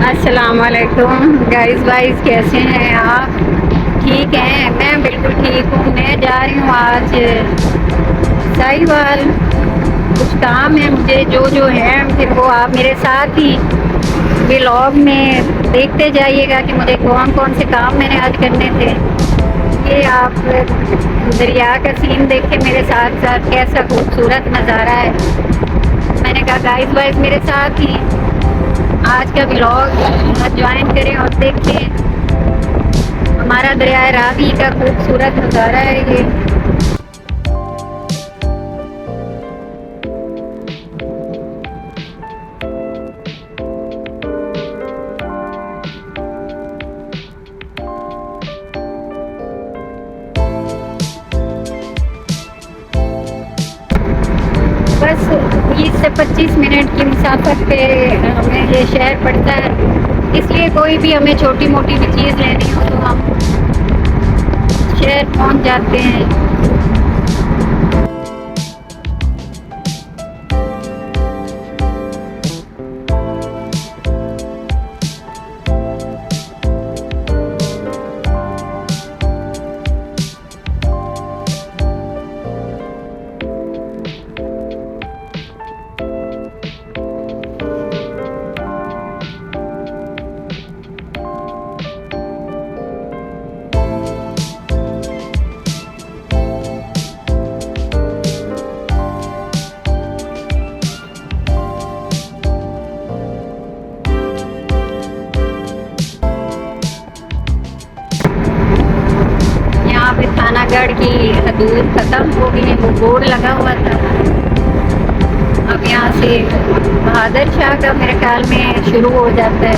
अस्सलाम वालेकुम guys vice, कैसे हैं आप? ठीक हैं? मैं बिल्कुल ठीक हूँ। मैं जा रही हूँ आज साहिवाल। कुछ काम है मुझे, जो है फिर वो आप मेरे साथ ही व्लॉग में देखते जाइएगा कि मुझे कौन कौन से काम मैंने आज करने थे। ये आप दरिया का सीन देखें मेरे साथ साथ, कैसा खूबसूरत नज़ारा है। मैंने कहा गाइस वाइस मेरे साथ ही आज का व्लॉग ज्वाइन करें और देखें। हमारा दरिया रावी का खूबसूरत नज़ारा है ये। बस 20 से 25 मिनट की मुसाफत पे हमें ये शहर पड़ता है, इसलिए कोई भी हमें छोटी मोटी भी चीज़ लेनी हो तो हम शहर पहुंच जाते हैं। यहाँ पे थानागढ़ की हदूद ख़त्म हो गई है, वो बोर्ड लगा हुआ था। अब यहाँ से बहादुर शाह का मेरे ख्याल में शुरू हो जाता है।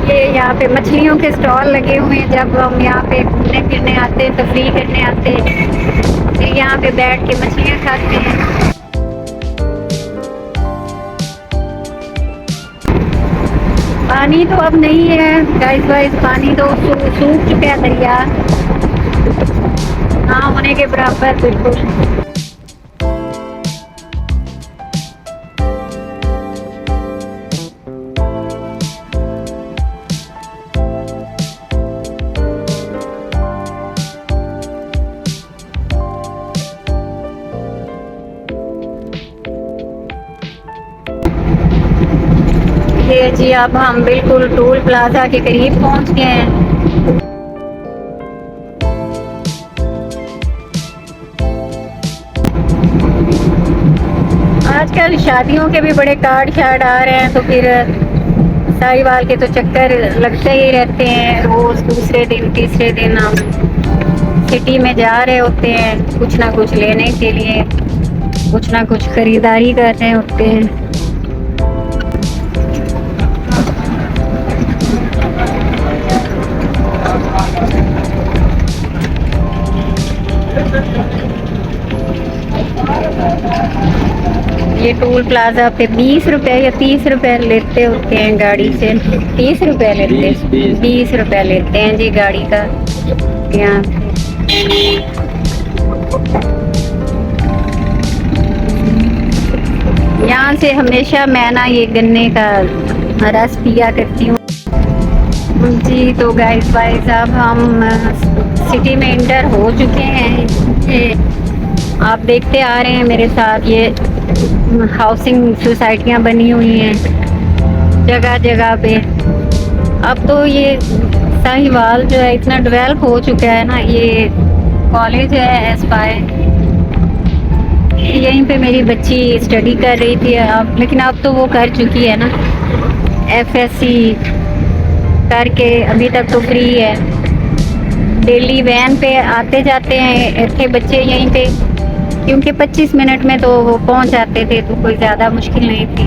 ये यहाँ पे मछलियों के स्टॉल लगे हुए हैं। जब हम यहाँ पे घूमने फिरने आते हैं, तफरीह करने आते हैं, फिर यहाँ पे बैठ के मछलियाँ खाते हैं। पानी तो अब नहीं है गाइस वाइस, पानी तो सूख चुका है दरिया, ना होने के बराबर बिल्कुल। ये जी अब हम बिल्कुल टोल प्लाजा के करीब पहुंच गए हैं। आजकल शादियों के भी बड़े कार्ड शार्ड आ रहे हैं, तो फिर साहिवाल के तो चक्कर लगते ही रहते हैं। रोज दूसरे दिन तीसरे दिन हम सिटी में जा रहे होते हैं कुछ ना कुछ लेने के लिए, कुछ ना कुछ खरीदारी कर रहे होते हैं। ये टोल प्लाजा पे 20 रुपए या 30 रुपए लेते होते हैं गाड़ी से। 30 रुपए लेते हैं, 20 रुपए लेते हैं जी गाड़ी का यहाँ। यहाँ से हमेशा मैं ना ये गन्ने का रस पिया करती हूँ जी। तो गाइस वाइस अब हम सिटी में इंटर हो चुके हैं। ये आप देखते आ रहे हैं मेरे साथ, ये हाउसिंग सोसाइटियाँ बनी हुई हैं जगह जगह पे। अब तो ये साहिवाल जो है इतना डेवलप हो चुका है ना। ये कॉलेज है एस्पायर, यहीं पे मेरी बच्ची स्टडी कर रही थी अब, लेकिन अब तो वो कर चुकी है ना FSC करके, अभी तक तो फ्री है। डेली वैन पे आते जाते हैं थे बच्चे यहीं पे, क्योंकि 25 मिनट में तो वो पहुंच जाते थे, तो कोई ज़्यादा मुश्किल नहीं थी।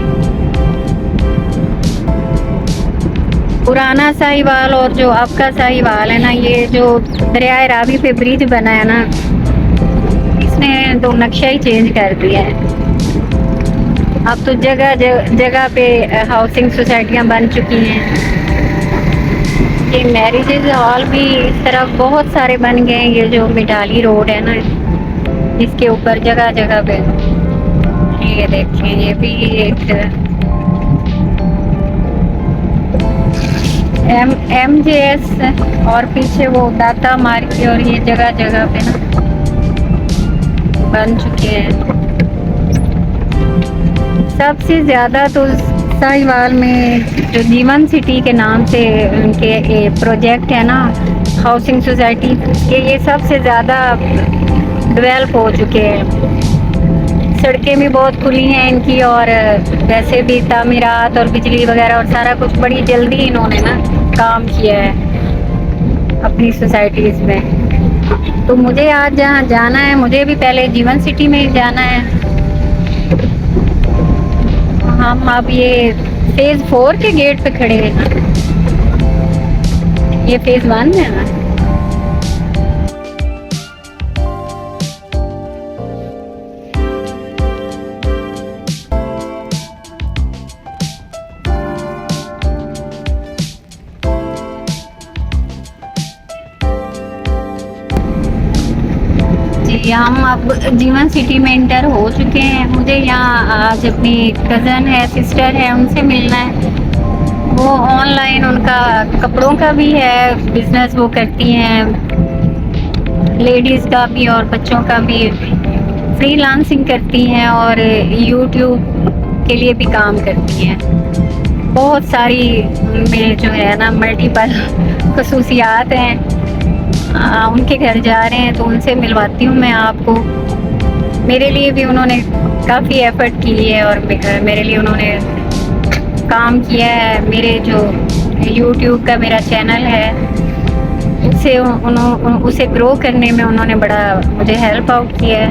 पुराना साहिवाल और जो अब का साहिवाल है ना, ये जो दरिया रावी पे ब्रिज बना है ना, इसने तो नक्शा ही चेंज कर दिया है। अब तो जगह जगह पे हाउसिंग सोसाइटियाँ बन चुकी हैं। ये मैरिजेज हॉल भी इस तरफ बहुत सारे बन गए हैं। ये जो मिताली रोड है ना, इसके ऊपर जगह जगह पे ये देखें, ये भी एक MJS और पीछे वो दाता मार्केट, और ये जगह जगह पे ना बन चुके हैं। सबसे ज़्यादा तो साहिवाल में जो जीवन सिटी के नाम से उनके प्रोजेक्ट है ना, हाउसिंग सोसाइटी के, ये सबसे ज़्यादा डेवलप हो चुके हैं। सड़कें भी बहुत खुली हैं इनकी, और वैसे भी तामीरात और बिजली वगैरह और सारा कुछ बड़ी जल्दी इन्होंने ना काम किया है अपनी सोसाइटीज़ में। तो मुझे आज जहाँ जाना है, मुझे भी पहले जीवन सिटी में ही जाना है। हम अब ये फेज 4 के गेट पे खड़े हैं ना, ये फेज 1 है ना। जी, हम अब जीवन सिटी में इंटर हो चुके हैं। मुझे यहाँ आज अपनी कज़न है, सिस्टर है, उनसे मिलना है। वो ऑनलाइन उनका कपड़ों का भी है बिजनेस, वो करती हैं, लेडीज़ का भी और बच्चों का भी फ्रीलांसिंग करती हैं, और यूट्यूब के लिए भी काम करती हैं। बहुत सारी में जो है ना मल्टीपल खसूसियात हैं। उनके घर जा रहे हैं तो उनसे मिलवाती हूँ मैं आपको। मेरे लिए भी उन्होंने काफ़ी एफर्ट की है, और मेरे लिए उन्होंने काम किया है। मेरे जो यूट्यूब का मेरा चैनल है, उसे ग्रो करने में उन्होंने बड़ा मुझे हेल्प आउट किया है।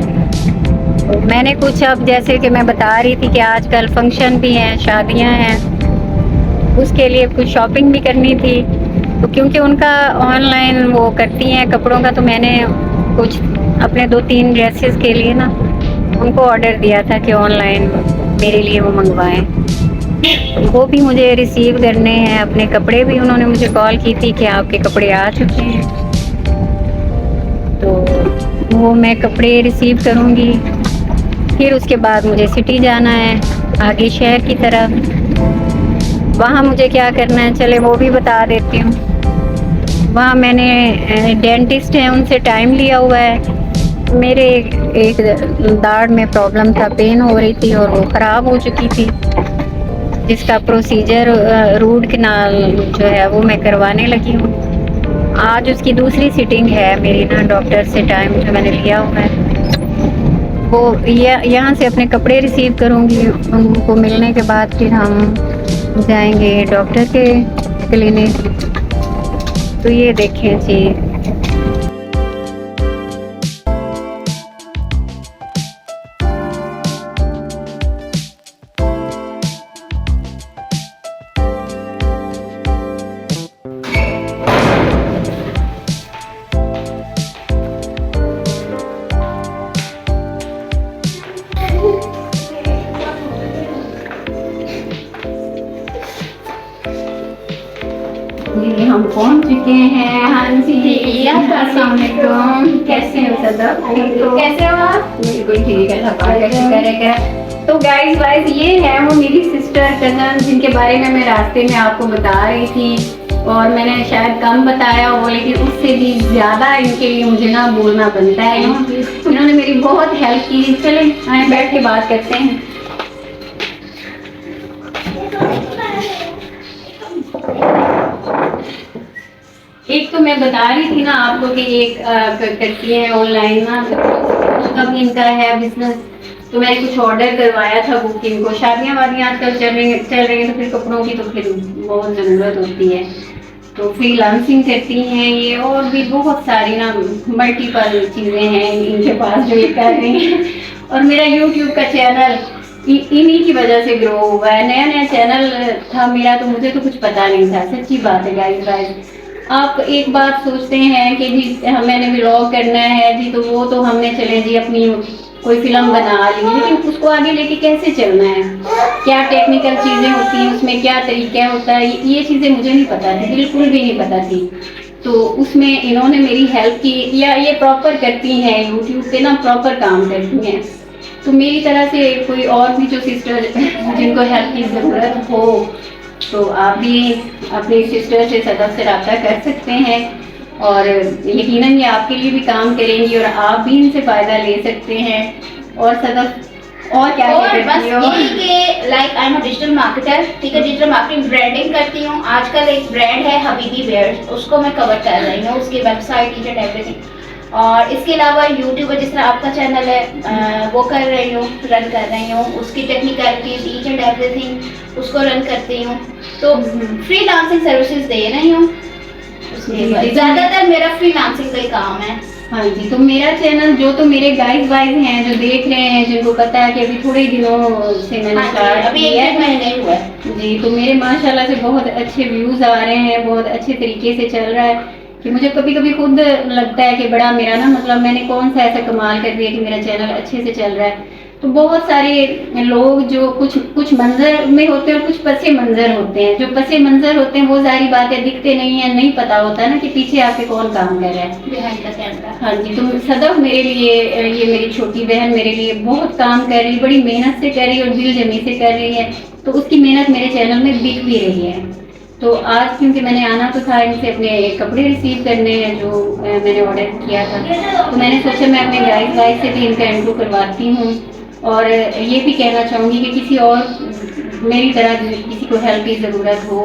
मैंने कुछ, अब जैसे कि मैं बता रही थी कि आजकल फंक्शन भी हैं, शादियां हैं, उसके लिए कुछ शॉपिंग भी करनी थी। तो क्योंकि उनका ऑनलाइन वो करती हैं कपड़ों का, तो मैंने कुछ अपने 2-3 ड्रेसेस के लिए ना उनको ऑर्डर दिया था कि ऑनलाइन मेरे लिए वो मंगवाएं। वो भी मुझे रिसीव करने हैं अपने कपड़े भी। उन्होंने मुझे कॉल की थी कि आपके कपड़े आ चुके हैं, तो वो मैं कपड़े रिसीव करूँगी। फिर उसके बाद मुझे सिटी जाना है, आगे शहर की तरफ। वहाँ मुझे क्या करना है, चले वो भी बता देती हूँ। वहाँ मैंने डेंटिस्ट हैं, उनसे टाइम लिया हुआ है। मेरे एक दाढ़ में प्रॉब्लम था, पेन हो रही थी और वो ख़राब हो चुकी थी, जिसका प्रोसीजर रूट कैनाल जो है वो मैं करवाने लगी हूँ। आज उसकी दूसरी सिटिंग है मेरी ना, डॉक्टर से टाइम जो मैंने लिया हुआ है। वो यहाँ से अपने कपड़े रिसीव करूँगी। उनको मिलने के बाद फिर हम जाएंगे डॉक्टर के क्लिनिक। तो ये देखें जी, हम पहुंच चुके हैं। हाँ जी, अस्सलाम वालेकुम। कैसे हो सदर? कैसे हो आप? बिल्कुल ठीक है, तो गाइस ये है वो मेरी सिस्टर कजन, जिनके बारे में मैं रास्ते में आपको बता रही थी, और मैंने शायद कम बताया हो, लेकिन उससे भी ज़्यादा इनके लिए मुझे ना बोलना बनता है। इन्होंने मेरी बहुत हेल्प की। चले आए बैठ के बात करते हैं। एक तो मैं बता रही थी ना आपको कि एक करती है ऑनलाइन ना, उसका भी इनका है बिजनेस। तो मैंने कुछ ऑर्डर करवाया था बुकिंग को। शादियां वादियां आजकल चल रही हैं, तो फिर कपड़ों की तो फिर बहुत ज़रूरत होती है। तो फ्रीलांसिंग करती हैं ये, और भी बहुत सारी ना मल्टीपल चीज़ें हैं इनके पास जो ये कर रही हैं। और मेरा यूट्यूब का चैनल इन्हीं की वजह से ग्रो हुआ है। नया नया चैनल था मेरा, तो मुझे तो कुछ पता नहीं था, सच्ची बात है गाइस। आप एक बात सोचते हैं कि जी मैंने व्लॉग करना है जी, तो वो तो हमने चले जी अपनी कोई फिल्म बना ली, लेकिन उसको आगे लेके कैसे चलना है, क्या टेक्निकल चीज़ें होती हैं, उसमें क्या तरीका होता है, ये चीज़ें मुझे नहीं पता थी, बिल्कुल भी नहीं पता थी। तो उसमें इन्होंने मेरी हेल्प की, या ये प्रॉपर करती हैं यूट्यूब पे ना, प्रॉपर काम करती हैं। तो मेरी तरह से कोई और भी जो सिस्टर जिनको हेल्प की ज़रूरत हो, तो आप भी अपनी सिस्टर से, सदफ से रब्ता कर सकते हैं, और यकीनन ये आपके लिए भी काम करेंगी और आप भी इनसे फ़ायदा ले सकते हैं। और सदफ और क्या और करती बस हो? यही कि like I am digital marketer, ठीक है, डिजिटल मार्केटिंग ब्रांडिंग करती हूँ। आजकल एक ब्रांड है हबीबी वेयर्स, उसको मैं कवर कर रही हूँ, उसकी वेबसाइट, ईच एंड एवरीथिंग। और इसके अलावा यूट्यूब पर जिस तरह आपका चैनल है वो कर रही हूँ, रन कर रही हूँ, उसकी टेक्निकलिटीज, ईच एंड एवरीथिंग उसको रन करती हूँ। तो फ्रीलांसिंग सर्विसेज दे रही हूँ। ज़्यादातर मेरा फ्रीलांसिंग का ही काम है। हाँ जी, तो मेरा चैनल जो, तो मेरे गाइस वाइज हैं जो देख रहे हैं, जिनको पता है कि अभी थोड़े ही दिनों से मैंने स्टार्ट अभी किया एक महीने हुआ है जी, तो मेरे माशाल्लाह से बहुत अच्छे व्यूज़ आ रहे हैं, बहुत अच्छे तरीके से चल रहा है कि मुझे कभी कभी खुद लगता है कि बड़ा मेरा ना, मतलब मैंने कौन सा ऐसा कमाल कर दिया कि मेरा चैनल अच्छे से चल रहा है। तो बहुत सारे लोग जो कुछ मंजर में होते हैं और कुछ पसे मंजर होते हैं, जो पसे मंजर होते हैं वो जारी बात है दिखते नहीं है, नहीं पता होता ना कि पीछे आपके कौन काम कर रहा है बिहाइंड द कैमरा। हाँ जी, तो सदफ मेरे लिए, ये मेरी छोटी बहन मेरे लिए बहुत काम कर रही, बड़ी मेहनत से कर रही और दिल जमी से कर रही है। तो उसकी मेहनत मेरे चैनल में दिख भी रही है। तो आज क्योंकि मैंने आना तो था इनसे अपने कपड़े रिसीव करने हैं जो मैंने ऑर्डर किया था, तो मैंने सोचा मैं अपने गाइस वाइज से भी इनका इंट्रो करवाती हूँ। और ये भी कहना चाहूँगी कि किसी और मेरी तरह किसी को हेल्प की ज़रूरत हो,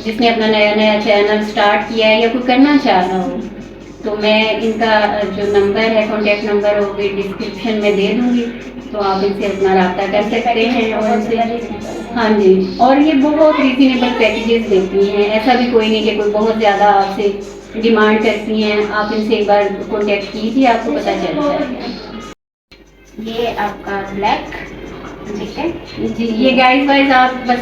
जिसने अपना नया नया चैनल स्टार्ट किया है या कोई करना चाह रहा हो, तो मैं इनका जो नंबर है, कॉन्टैक्ट नंबर, वो भी डिस्क्रिप्शन में दे दूँगी, तो आप इनसे अपना रब्ता कर सकते हैं। और इनसे हाँ जी, और ये बहुत रीजनेबल पैकेजेस देती हैं, ऐसा भी कोई नहीं कि कोई बहुत ज़्यादा आपसे डिमांड करती हैं। आप इनसे एक बार कॉन्टैक्ट कीजिए, आपको पता चल जाएगा। ये आपका ब्लैक, ठीक है जी, ये गाइस वाइज आप बस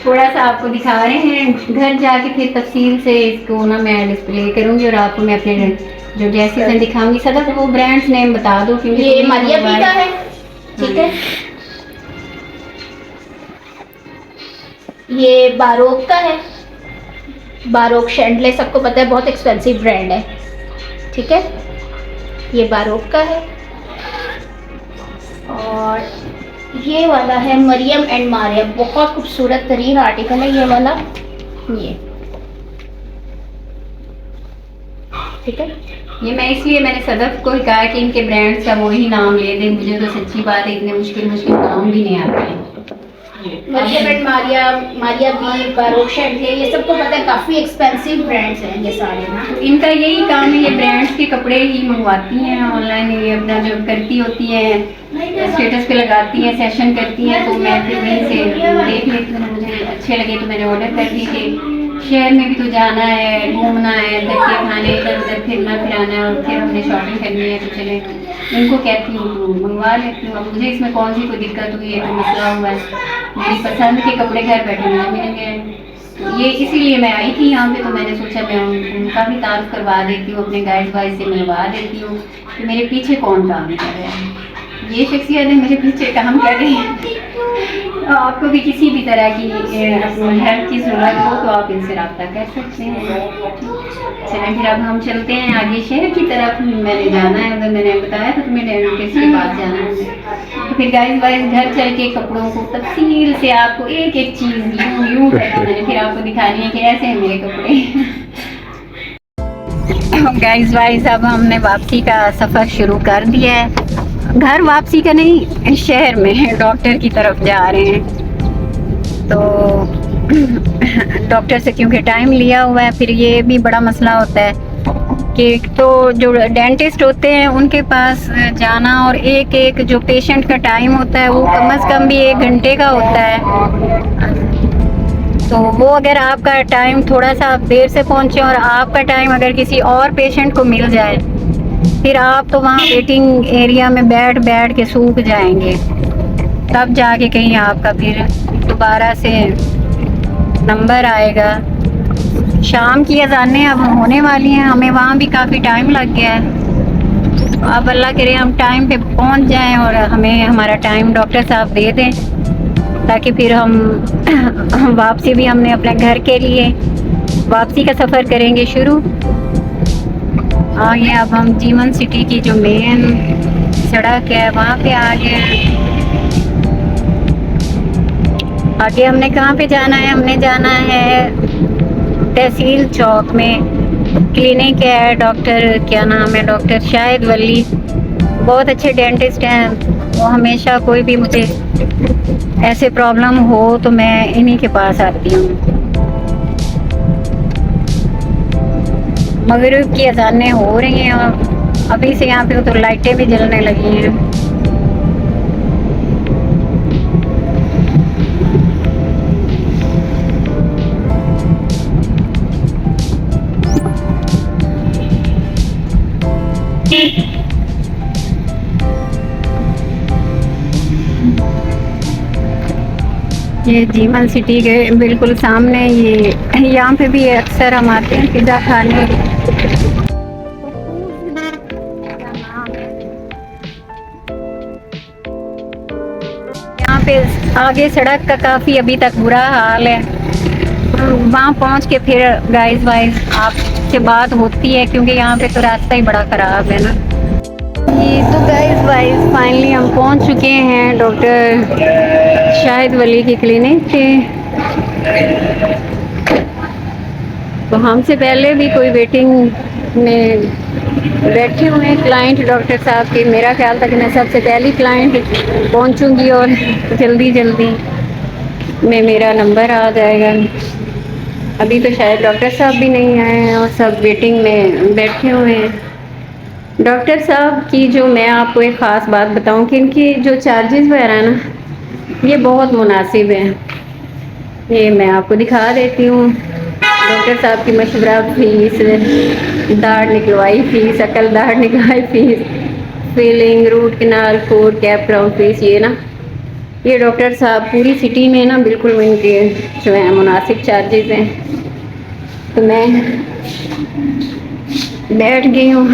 थोड़ा सा आपको दिखा रहे हैं, घर जाके फिर तफसील से इसको ना मैं डिस्प्ले करूंगी और आपको मैं अपने जो ड्रेसेस हैं दिखाऊंगी। सदफ वो ब्रांड्स नेम बता दो क्योंकि ये मरिया पी का है, ठीक है। ये बारोक का है, बारोक शैंडले, सबको पता है बहुत एक्सपेंसिव ब्रांड है, ठीक है। ये बारोक का है। और ये वाला है मरियम एंड मारिया, बहुत खूबसूरत तरीन आर्टिकल है ये वाला, ये ठीक है। ये मैं इसलिए मैंने सदफ को कहा कि इनके ब्रांड्स का वो ही नाम ले दें, मुझे तो सच्ची बात है इतने मुश्किल नाम भी नहीं आते हैं। मरियम एंड मारिया, मारिया बी, बारोक शैंडले, ये सबको पता है काफ़ी एक्सपेंसिव ब्रांड्स हैं ये सारे ना। तो इनका यही काम है, ये ब्रांड्स के कपड़े ही मंगवाती हैं ऑनलाइन, ये अपना जो करती होती हैं स्टेटस पे लगाती हैं, सेशन करती हैं, तो मैं फिर वहीं से देख लेती हूँ, मुझे अच्छे लगे तो मैंने ऑर्डर कर दी कि शहर में भी तो जाना है, घूमना है, धक्के खाने, इधर उधर फिरना फिराना है और फिर हमने शॉपिंग करनी है, तो चले इनको कहती हूँ तो मंगवा लेती हूँ। अब मुझे इसमें कौन सी कोई दिक्कत हुई है, कोई मसला हुआ है, मेरी पसंद के कपड़े घर बैठे मुझे मिलेंगे। ये इसीलिए मैं आई थी यहाँ पे, तो मैंने सोचा मैं उनका भी तारुफ करवा देती हूँ, अपने गाइड वाइज से मिलवा देती हूँ कि मेरे पीछे कौन काम कर रहा है, ये शख्सियत है मेरे पीछे काम कर रही है। तो आपको भी किसी भी तरह की हेल्प की ज़रूरत हो तो आप इनसे रब्ता कर सकते हैं। चलें फिर अब हम चलते हैं आगे शहर की तरफ, मैंने जाना है उधर, मैंने बताया था तुम्हें डेंटिस्ट के पास जाना है। तो फिर गाइस वाइज घर चल के कपड़ों को तफसील से आपको एक एक चीज़ यूँ मैंने फिर आपको दिखानी है कि ऐसे हैं मेरे कपड़े। गाइस वाइज अब हमने वापसी का सफ़र शुरू कर दिया है, घर वापसी का नहीं, शहर में डॉक्टर की तरफ जा रहे हैं। तो डॉक्टर से क्योंकि टाइम लिया हुआ है, फिर ये भी बड़ा मसला होता है कि तो जो डेंटिस्ट होते हैं उनके पास जाना और एक एक जो पेशेंट का टाइम होता है वो कम से कम भी 1 घंटे का होता है। तो वो अगर आपका टाइम थोड़ा सा आप देर से पहुंचे और आपका टाइम अगर किसी और पेशेंट को मिल जाए, फिर आप तो वहाँ वेटिंग एरिया में बैठ के सूख जाएंगे, तब जाके कहीं आपका फिर दोबारा से नंबर आएगा। शाम की अज़ानें अब होने वाली हैं, हमें वहाँ भी काफ़ी टाइम लग गया है। अब अल्लाह करे हम टाइम पे पहुंच जाएं और हमें हमारा टाइम डॉक्टर साहब दे दें, ताकि फिर हम वापसी भी हमने अपने घर के लिए वापसी का सफ़र करेंगे शुरू। आगे अब हम जीवन सिटी की जो मेन सड़क है वहाँ पे आ गए हैं। आगे हमने कहाँ पे जाना है? हमने जाना है तहसील चौक में क्लिनिक है, डॉक्टर क्या नाम है, डॉक्टर शाहिद वली, बहुत अच्छे डेंटिस्ट हैं। वो हमेशा कोई भी मुझे ऐसे प्रॉब्लम हो तो मैं इन्हीं के पास आती हूँ। मगरिब की अज़ानें हो रही हैं और अभी से यहाँ पे तो लाइटें भी जलने लगी हैं। ये जीवन सिटी के बिल्कुल सामने ये यहाँ पे भी अक्सर हम आते हैं पिज़्ज़ा खाने। यहाँ पे आगे सड़क का काफ़ी अभी तक बुरा हाल है। वहाँ पहुँच के फिर गाइस वाइस आपसे बात होती है, क्योंकि यहाँ पे तो रास्ता ही बड़ा ख़राब है ना। ये तो गाइस वाइस फाइनली हम पहुँच चुके हैं डॉक्टर शाहिद वली की क्लिनिक पे। तो हमसे पहले भी कोई वेटिंग में बैठे हुए हैं क्लाइंट डॉक्टर साहब के। मेरा ख्याल था कि मैं सबसे पहली क्लाइंट पहुंचूंगी और जल्दी जल्दी में मेरा नंबर आ जाएगा। अभी तो शायद डॉक्टर साहब भी नहीं आए हैं और सब वेटिंग में बैठे हुए हैं। डॉक्टर साहब की जो मैं आपको एक ख़ास बात बताऊं कि इनकी जो चार्जेस वगैरह ना, ये बहुत मुनासिब हैं। ये मैं आपको दिखा देती हूँ। डॉक्टर साहब की मशवरा फीस, दाढ़ निकलवाई फीस, अकल दाढ़ निकलवाई fees, filling, root canal, code, cap crown fees, ये ना ये डॉक्टर साहब पूरी सिटी में ना बिल्कुल इनके जो है मुनासिब चार्जेस हैं। तो मैं बैठ गई हूँ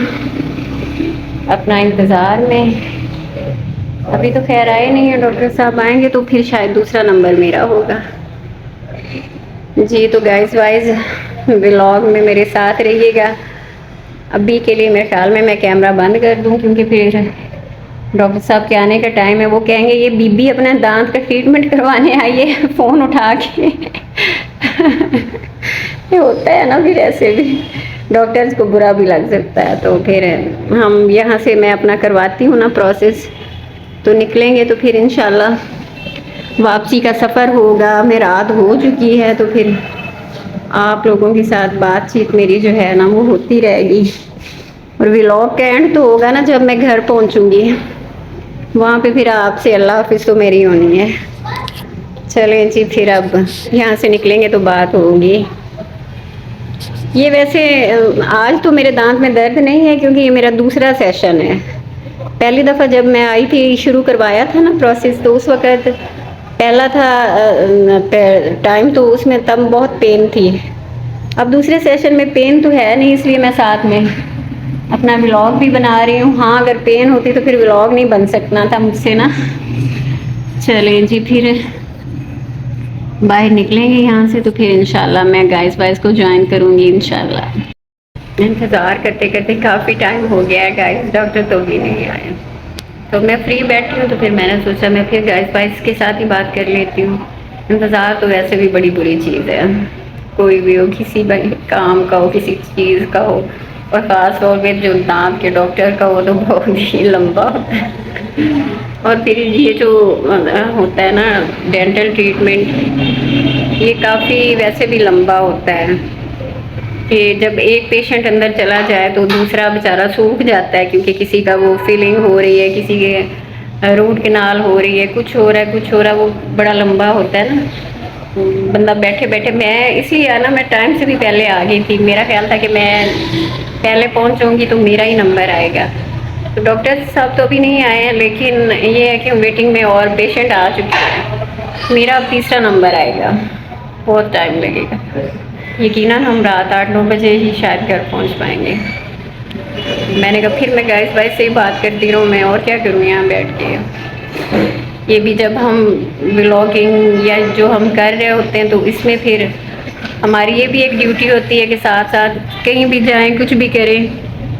अपना इंतज़ार में। अभी तो खैर आए नहीं है डॉक्टर साहब, आएंगे तो फिर शायद दूसरा नंबर मेरा होगा जी। तो गाइस वाइज व्लॉग में मेरे साथ रहिएगा। अभी के लिए मेरे ख्याल में मैं कैमरा बंद कर दूं, क्योंकि फिर डॉक्टर साहब के आने का टाइम है। वो कहेंगे ये बीबी अपना दांत का ट्रीटमेंट करवाने आई है फ़ोन उठा के ये होता है ना, फिर ऐसे भी डॉक्टर्स को बुरा भी लग सकता है। तो फिर हम यहाँ से मैं अपना करवाती हूँ ना प्रोसेस, तो निकलेंगे तो फिर इंशाल्लाह वापसी का सफ़र होगा। मैं रात हो चुकी है, तो फिर आप लोगों के साथ बातचीत मेरी जो है ना वो होती रहेगी। और व्लॉग का एंड तो होगा ना जब मैं घर पहुँचूँगी, वहाँ पे फिर आपसे अल्लाह हाफिज़ तो मेरी होनी है। चलें जी, फिर अब यहाँ से निकलेंगे तो बात होगी। ये वैसे आज तो मेरे दांत में दर्द नहीं है, क्योंकि ये मेरा दूसरा सेशन है। पहली दफ़ा जब मैं आई थी, शुरू करवाया था ना प्रोसेस, तो उस वक़्त पहला था टाइम, तो उसमें तब बहुत पेन थी। अब दूसरे सेशन में पेन तो है नहीं, इसलिए मैं साथ में अपना व्लॉग भी बना रही हूँ। हाँ, अगर पेन होती तो फिर व्लॉग नहीं बन सकना था मुझसे ना। चलें जी, फिर बाहर निकलेंगे यहाँ से, तो फिर इंशाल्लाह मैं गाइस वाइस को ज्वाइन करूँगी इंशाल्लाह। इंतज़ार करते करते काफ़ी टाइम हो गया है गाइस, डॉक्टर तो भी नहीं आए। तो मैं फ्री बैठी हूँ, तो फिर मैंने सोचा मैं फिर गाइस वाइस के साथ ही बात कर लेती हूँ। इंतज़ार तो वैसे भी बड़ी बुरी चीज़ है, कोई भी हो, किसी काम का हो, किसी चीज़ का हो, और ख़ास तौर पे जो दांत के डॉक्टर का हो तो बहुत ही लंबा होता है। और फिर ये जो होता है ना डेंटल ट्रीटमेंट, ये काफ़ी वैसे भी लंबा होता है कि जब एक पेशेंट अंदर चला जाए तो दूसरा बेचारा सूख जाता है, क्योंकि किसी का वो फिलिंग हो रही है, किसी के रूट कनाल हो रही है, कुछ हो रहा है कुछ हो रहा है, वो बड़ा लंबा होता है ना। बंदा बैठे बैठे, मैं इसलिए आना, मैं टाइम से भी पहले आ गई थी। मेरा ख्याल था कि मैं पहले पहुंचूंगी तो मेरा ही नंबर आएगा। तो डॉक्टर साहब तो अभी नहीं आए हैं, लेकिन ये है कि वेटिंग में और पेशेंट आ चुके हैं। मेरा अब तीसरा नंबर आएगा, बहुत टाइम लगेगा। यकीनन हम रात 8-9 बजे ही शायद घर पहुंच पाएंगे। मैंने कहा फिर मैं गाइस भाई से ही बात करती रहूँ, मैं और क्या करूँ यहाँ बैठ के। ये भी जब हम व्लॉगिंग या जो हम कर रहे होते हैं तो इसमें फिर हमारी ये भी एक ड्यूटी होती है कि साथ साथ कहीं भी जाएं कुछ भी करें,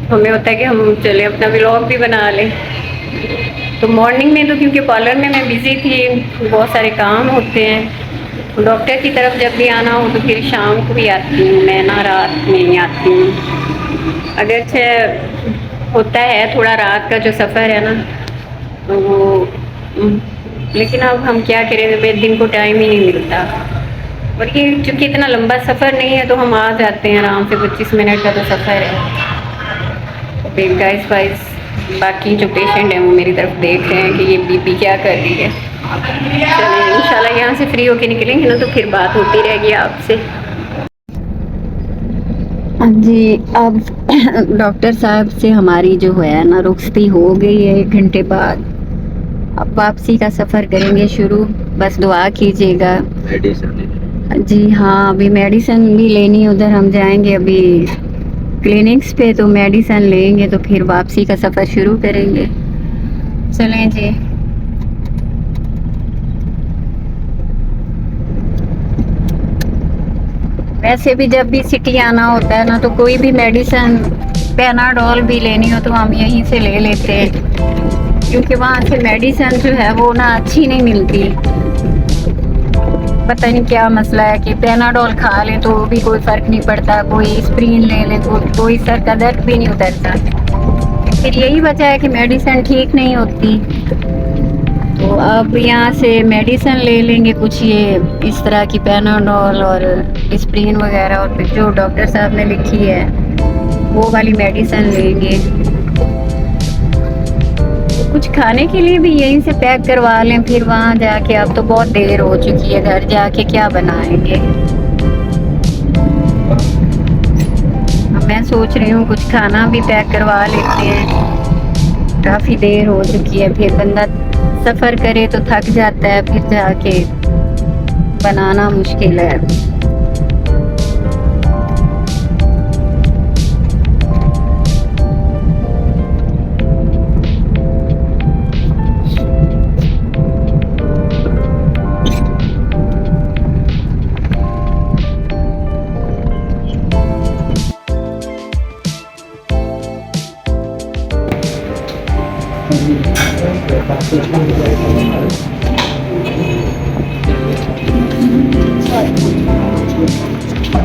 हमें होता है कि हम चलें अपना व्लॉग भी बना लें। तो मॉर्निंग में तो क्योंकि पार्लर में मैं बिज़ी थी, बहुत सारे काम होते हैं, डॉक्टर की तरफ जब भी आना हो तो फिर शाम को भी आती हूँ मैं ना, रात में नहीं आती हूँ। अगरचे होता है थोड़ा रात का जो सफ़र है ना तो वो लेकिन अब हम क्या करें, हमें दिन को टाइम ही नहीं मिलता। और ये चूँकि इतना लंबा सफ़र नहीं है तो हम आ जाते हैं आराम से, 25 मिनट का तो सफ़र है। तो फिर गाइस बाकी जो पेशेंट हैं वो मेरी तरफ देख रहे हैं कि ये बीपी क्या कर रही है। चलिए इंशाल्लाह यहाँ से फ्री होके निकलेंगे ना तो फिर बात होती रहेगी आपसे। हाँ जी, अब डॉक्टर साहब से हमारी जो है ना रुखसती हो गई है 1 घंटे बाद। अब वापसी का सफ़र करेंगे शुरू, बस दुआ कीजिएगा। जी हाँ, अभी मेडिसिन भी लेनी, उधर हम जाएंगे अभी क्लिनिक्स पे तो मेडिसिन लेंगे तो फिर वापसी का सफ़र शुरू करेंगे। चलें जी। वैसे भी जब भी सिटी आना होता है ना तो कोई भी मेडिसिन, पैनाडोल भी लेनी हो तो हम यहीं से ले लेते हैं, क्योंकि वहाँ से मेडिसिन जो है वो ना अच्छी नहीं मिलती। पता नहीं क्या मसला है कि पैनाडोल खा लें तो भी कोई फ़र्क नहीं पड़ता, कोई एस्प्रिन ले लें तो कोई सर का दर्द भी नहीं उतरता। फिर यही वजह है कि मेडिसिन ठीक नहीं होती। तो अब यहाँ से मेडिसिन ले लेंगे कुछ, ये इस तरह की पैनाडोल और एस्प्रिन वगैरह, और फिर जो डॉक्टर साहब ने लिखी है वो वाली मेडिसिन लेंगे। कुछ खाने के लिए भी यहीं से पैक करवा लें, फिर वहाँ जाके, अब तो बहुत देर हो चुकी है, घर जाके क्या बनाएंगे। अब मैं सोच रही हूँ कुछ खाना भी पैक करवा लेते हैं, काफ़ी देर हो चुकी है। फिर बंदा सफ़र करे तो थक जाता है, फिर जाके बनाना मुश्किल है।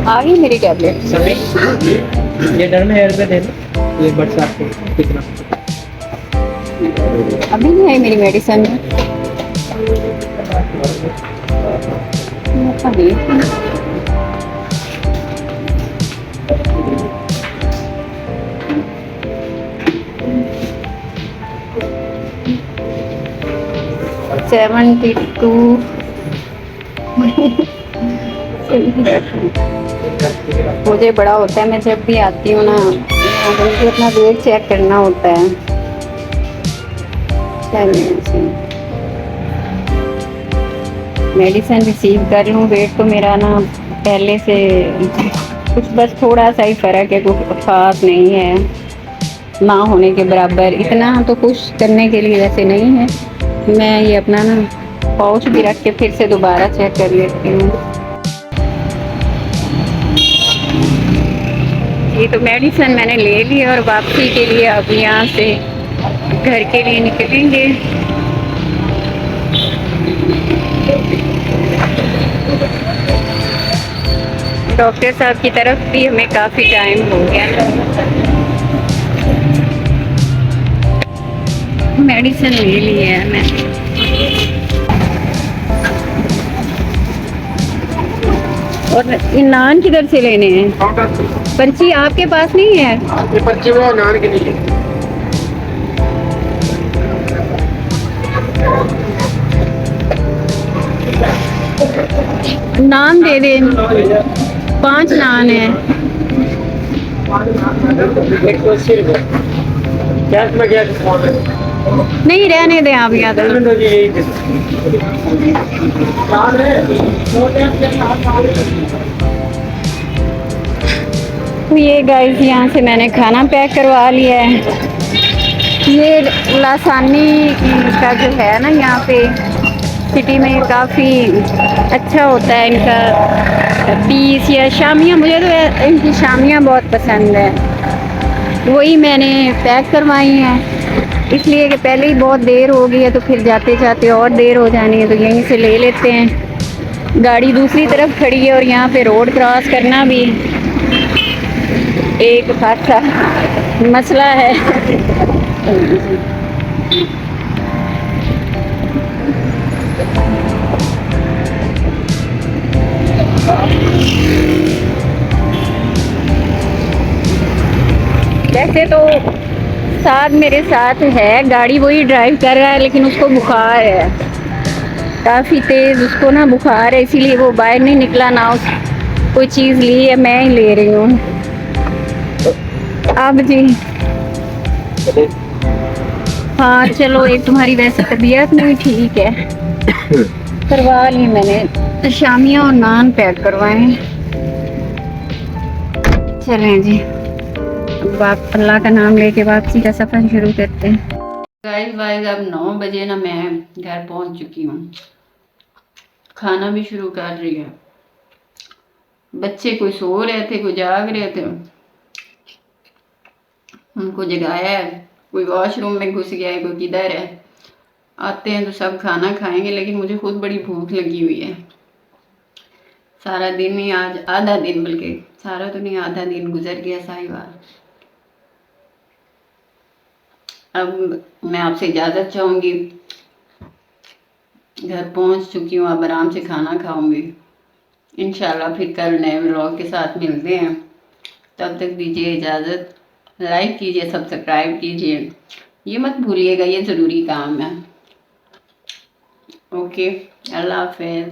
आ गई मेरी टैबलेट। सभी ये डर में हेयर पे दे दो, ये बट आपको कितना अभी नहीं आई मेरी मेडिसिन। मुझे बड़ा होता है, मैं जब भी आती हूँ ना मुझे अपना वेट चेक करना होता है। मेडिसिन रिसीव कर लूँ, वेट तो मेरा ना पहले से कुछ बस थोड़ा सा ही फ़र्क है, कुछ ख़ास नहीं है, ना होने के बराबर। इतना तो खुश करने के लिए वैसे नहीं है। मैं ये अपना ना पाउच भी रख के फिर से दोबारा चेक कर लेती हूँ। ये तो मेडिसिन मैंने ले ली और वापसी के लिए अब यहाँ से घर के लिए निकलेंगे। डॉक्टर साहब की तरफ भी हमें काफ़ी टाइम हो गया। मेडिसिन ले ली है मैंने। और ये नान किधर से लेने हैं? पर्ची आपके पास नहीं है? ये पर्ची वो नान के लिए। नान दे दे, 5 नान है। 180 रुपये कैश में क्या डिस्काउंट है? नहीं रहने दें आप यहाँ तक। तो ये गाइस यहाँ से मैंने खाना पैक करवा लिया है। ये लासानी का जो है ना, यहाँ पे सिटी में काफ़ी अच्छा होता है इनका पीस या शामियाँ। मुझे तो इनकी शामियाँ बहुत पसंद है, वही मैंने पैक करवाई हैं। इसलिए कि पहले ही बहुत देर हो गई है, तो फिर जाते जाते और देर हो जानी है, तो यहीं से ले लेते हैं। गाड़ी दूसरी तरफ खड़ी है और यहाँ पे रोड क्रॉस करना भी एक खासा मसला है। वैसे तो साथ मेरे साथ है, गाड़ी वही ड्राइव कर रहा है, लेकिन उसको बुखार है काफ़ी तेज़, उसको ना बुखार है, इसीलिए वो बाहर नहीं निकला ना। उस कोई चीज़ ली है, मैं ही ले रही हूँ। अब जी हाँ चलो, एक तुम्हारी वैसे तबीयत नहीं ठीक है, करवा ली मैंने। शामियाँ और नान पैक करवाए। चलें जी, अब आप अल्लाह का नाम लेके वापसी का सफ़र शुरू करते हैं। गाइस अब 9 बजे ना मैं घर पहुंच चुकी हूँ। खाना भी शुरू कर रही है। बच्चे कोई सो रहे थे, कोई जाग रहे थे, उनको जगाया है। कोई वॉशरूम में घुस गया है, कोई किधर है। आते हैं तो सब खाना खाएंगे, लेकिन मुझे खुद बड़ी भूख लगी हुई है। सारा दिन ही, आज आधा दिन, बल्कि सारा तो नहीं, आधा दिन गुजर गया साहिवाल। अब मैं आपसे इजाज़त चाहूँगी। घर पहुँच चुकी हूँ, अब आराम से खाना खाऊंगी। इंशाल्लाह फिर कल नए व्लॉग के साथ मिलते हैं। तब तक दीजिए इजाज़त। लाइक कीजिए, सब्सक्राइब कीजिए, ये मत भूलिएगा, ये ज़रूरी काम है। ओके, अल्लाह हाफ़िज़।